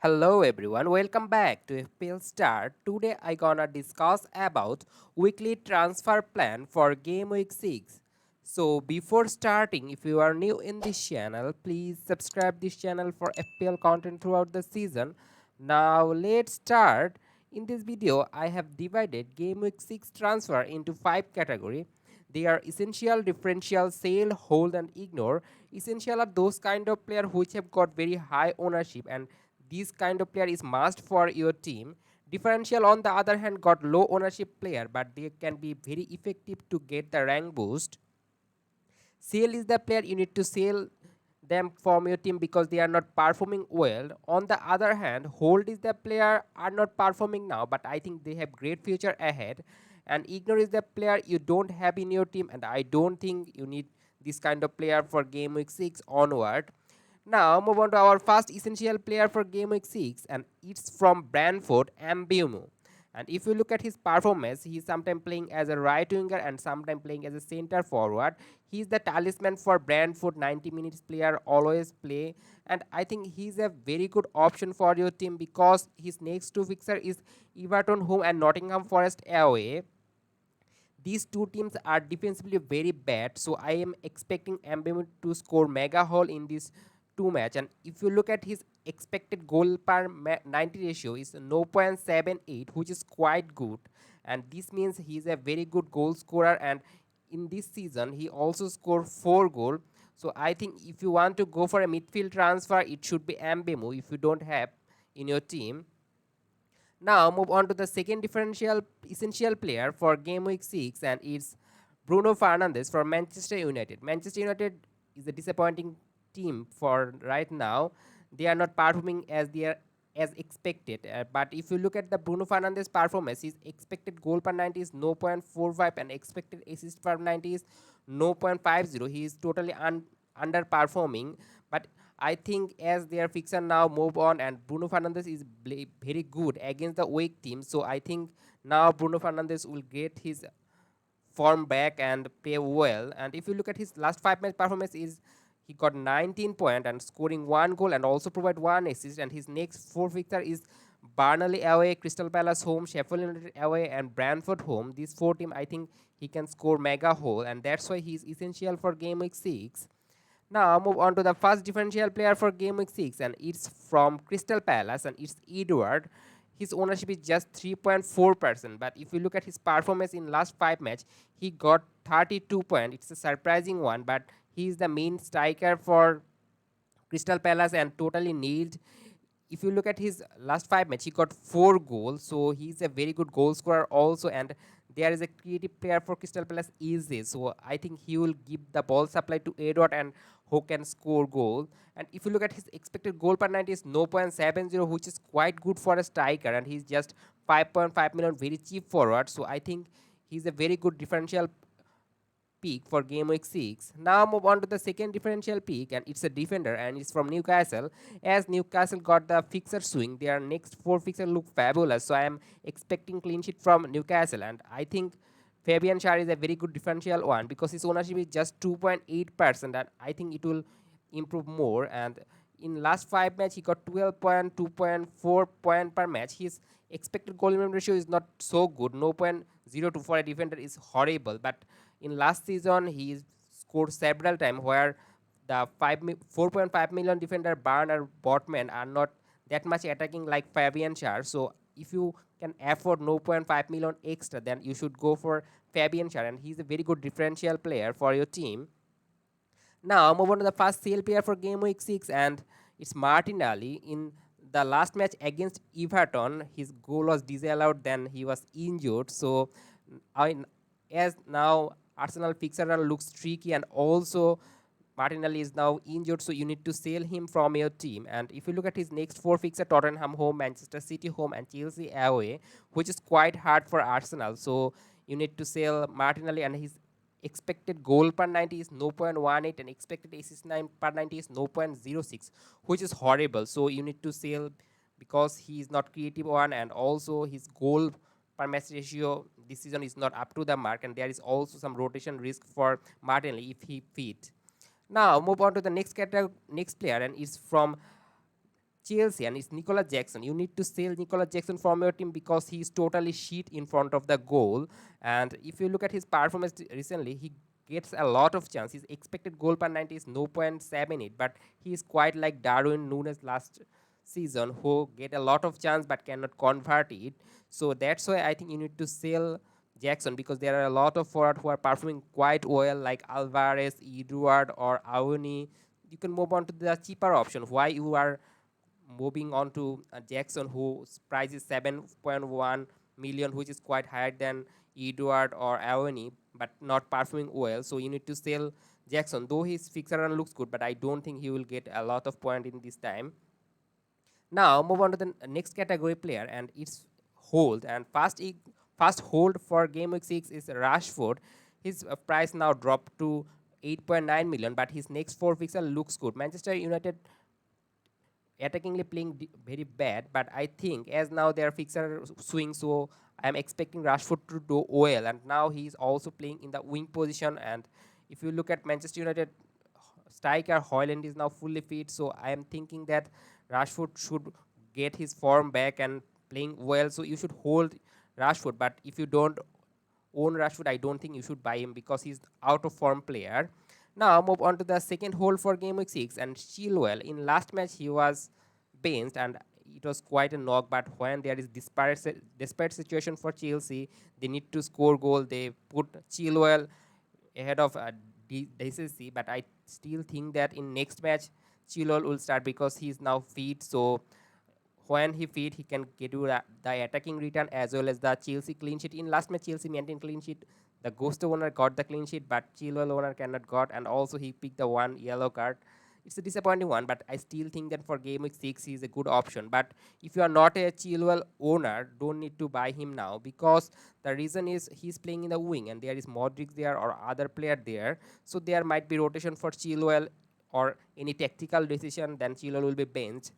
Hello everyone, welcome back to FPL STAR. Today I gonna discuss about weekly transfer plan for game week 6. So before starting, if you are new in this channel, please subscribe this channel for FPL content throughout the season. Now let's start. In this video, I have divided game week 6 transfer into 5 categories. They are essential, differential, sell, hold and ignore. Essential are those kind of player which have got very high ownership and this kind of player is must for your team. Differential on the other hand got low ownership player but they can be very effective to get the rank boost. Sell is the player you need to sell them from your team because they are not performing well. On the other hand, hold is the player are not performing now but I think they have great future ahead. And ignore is the player you don't have in your team and I don't think you need this kind of player for game week 6 onward. Now move on to our first essential player for game week 6 and it's from Brentford, Mbeumo. And if you look at his performance, he's sometimes playing as a right winger and sometimes playing as a center forward. He's the talisman for Brentford 90 minutes player, always play. And I think he's a very good option for your team because his next two fixture is Everton home and Nottingham Forest away. These two teams are defensively very bad, so I am expecting Mbeumo to score mega haul in this two match. And if you look at his expected goal per 90 ratio is 0.78, which is quite good. And this means he is a very good goal scorer. And in this season, he also scored 4 goals. So I think if you want to go for a midfield transfer, it should be Mbeumo if you don't have in your team. Now move on to the second differential essential player for game week 6 and it's Bruno Fernandes for Manchester United. Manchester United is a disappointing team for right now. They are not performing as expected. But if you look at the Bruno Fernandes performance, his expected goal per 90 is 0.45 and expected assist per 90 is 0.50. He is totally underperforming. But I think as their fixture now move on and Bruno Fernandes is very good against the weak team. So I think now Bruno Fernandes will get his form back and play well. And if you look at his last 5 match performance is he got 19 points and scoring 1 goal and also provide 1 assist. And his next 4 fixture is Burnley away, Crystal Palace home, Sheffield United away and Brentford home. These 4 teams I think he can score mega hole and that's why he is essential for game week 6. Now move on to the first differential player for game week 6 and it's from Crystal Palace and it's Edward. His ownership is just 3.4%, but if you look at his performance in last 5 match, he got 32 points. It's a surprising one, but he is the main striker for Crystal Palace and totally nailed. If you look at his last 5 match, he got 4 goals, so he's a very good goal scorer also. And there is a creative player for Crystal Palace, Easy. So I think he will give the ball supply to Edward and who can score goal. And if you look at his expected goal per 90 is 0.70, which is quite good for a striker, and he's just 5.5 million, very cheap forward. So I think he's a very good differential pick for game week 6. Now move on to the second differential pick and it's a defender and it's from Newcastle. As Newcastle got the fixer swing, their next 4 fixer look fabulous. So I am expecting clean sheet from Newcastle and I think Fabian Schär is a very good differential one because his ownership is just 2.8% and I think it will improve more. And in last 5 match he got 12.2.4 point per match. His expected goal minimum ratio is not so good. 0.02 for a defender is horrible, but in last season he scored several times where the 4.5 million defender Barn or Botman are not that much attacking like Fabian Schär. So if you can afford 0.5 million extra, then you should go for Fabian Schär, and he's a very good differential player for your team. Now move on to the first sale player for game week 6 and it's Martinelli. In the last match against Everton, his goal was disallowed, then he was injured. So I, as now Arsenal fixture run looks tricky and also Martinelli is now injured, so you need to sell him from your team. And if you look at his next 4 fixture, Tottenham home, Manchester City home and Chelsea away, which is quite hard for Arsenal. So you need to sell Martinelli and his expected goal per 90 is 0.18 and expected assist per 90 is 0.06, which is horrible. So you need to sell because he is not creative one and also his goal per match ratio this season is not up to the mark and there is also some rotation risk for Martinelli if he fit. Now move on to the next player and it's from Chelsea and it's Nicola Jackson. You need to sell Nicola Jackson from your team because he's totally shit in front of the goal. And if you look at his performance recently, he gets a lot of chance. His expected goal per 90 is 0.78, but he's quite like Darwin Nunes last season, who get a lot of chance but cannot convert it. So that's why I think you need to sell Jackson, because there are a lot of forward who are performing quite well, like Alvarez, Edward, or Awuni. You can move on to the cheaper option. Why you are moving on to Jackson, whose price is 7.1 million, which is quite higher than Edward or Avani, but not performing well. So you need to sell Jackson, though his fixture run looks good, but I don't think he will get a lot of point in this time. Now move on to the next category player, and it's hold. And fast hold for game week 6 is Rashford. His price now dropped to 8.9 million, but his next four fixture looks good. Manchester United attackingly playing very bad, but I think as now their fixture swing, so I'm expecting Rashford to do well. And now he's also playing in the wing position. And if you look at Manchester United striker Hoyland is now fully fit, so I am thinking that Rashford should get his form back and playing well. So you should hold Rashford, but if you don't own Rashford, I don't think you should buy him because he's out of form player. Now move on to the second hold for game week 6, and Chilwell. In last match he was benched and it was quite a knock, but when there is desperate situation for Chelsea, they need to score goal, they put Chilwell ahead of DCC, but I still think that in next match Chilwell will start because he is now fit. So when he fit, he can get you the attacking return as well as the Chelsea clean sheet. In last match, Chelsea maintained clean sheet. The Ghost owner got the clean sheet, but Chilwell owner cannot got, and also he picked the one yellow card. It's a disappointing one, but I still think that for game week 6 he is a good option. But if you are not a Chilwell owner, don't need to buy him now, because the reason is he's playing in the wing and there is Modric there or other player there, so there might be rotation for Chilwell or any tactical decision. Then Chilwell will be benched,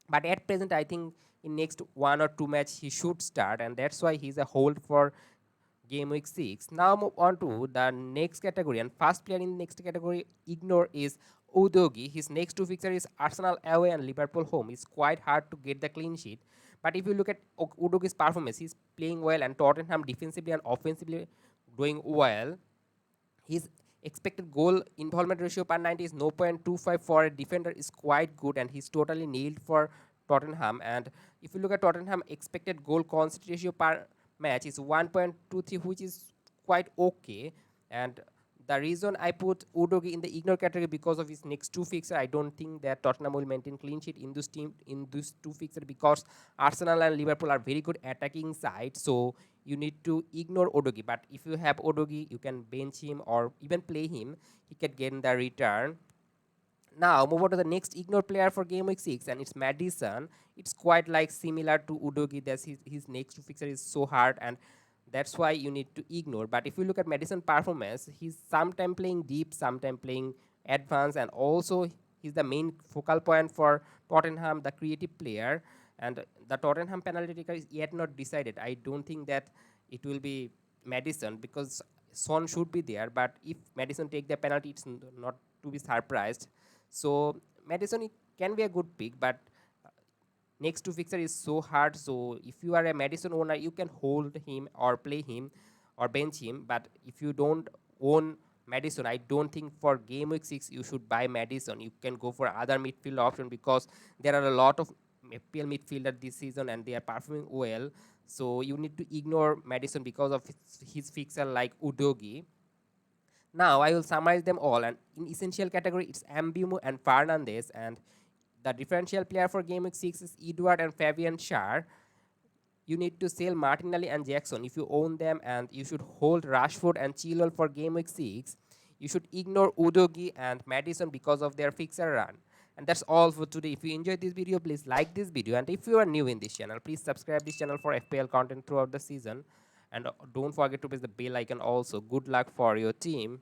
but at present I think in next one or two match he should start, and that's why he's a hold for game week 6. Now move on to the next category, and first player in the next category ignore is Udogi. His next two fixture is Arsenal away and Liverpool home. It's quite hard to get the clean sheet, but if you look at Udogi's performance, he's playing well, and Tottenham defensively and offensively doing well. His expected goal involvement ratio per 90 is 0.25 for a defender, is quite good, and he's totally nailed for Tottenham. And if you look at Tottenham expected goal concentration ratio per match is 1.23, which is quite okay. And the reason I put Udogi in the ignore category because of his next two fixture. I don't think that Tottenham will maintain clean sheet in those two fixture, because Arsenal and Liverpool are very good attacking side. So you need to ignore Udogi. But if you have Udogi, you can bench him or even play him. He can gain the return. Now move on to the next ignore player for game week 6, and it's Madison. It's quite like similar to Udogi. That his next two fixture is so hard, and that's why you need to ignore. But if you look at Madison performance, he's sometime playing deep, sometime playing advanced, and also he's the main focal point for Tottenham, the creative player. And the Tottenham penalty taker is yet not decided. I don't think that it will be Madison, because Son should be there. But if Madison take the penalty, it's not to be surprised. So Madison can be a good pick, but next to fixture is so hard. So if you are a Madison owner, you can hold him or play him or bench him. But if you don't own Madison, I don't think for game week 6 you should buy Madison. You can go for other midfield option, because there are a lot of FPL midfielder this season and they are performing well. So you need to ignore Madison because of his fixture like Udogi. Now I will summarize them all, and in essential category it's Ambimu and Fernandez, and the differential player for game week 6 is Edward and Fabian Schär. You need to sell Martinelli and Jackson if you own them, and you should hold Rashford and Chilwell for game week 6. You should ignore Udogi and Madison because of their fixer run. And that's all for today. If you enjoyed this video, please like this video, and if you are new in this channel, please subscribe this channel for FPL content throughout the season, and don't forget to press the bell icon also. Good luck for your team.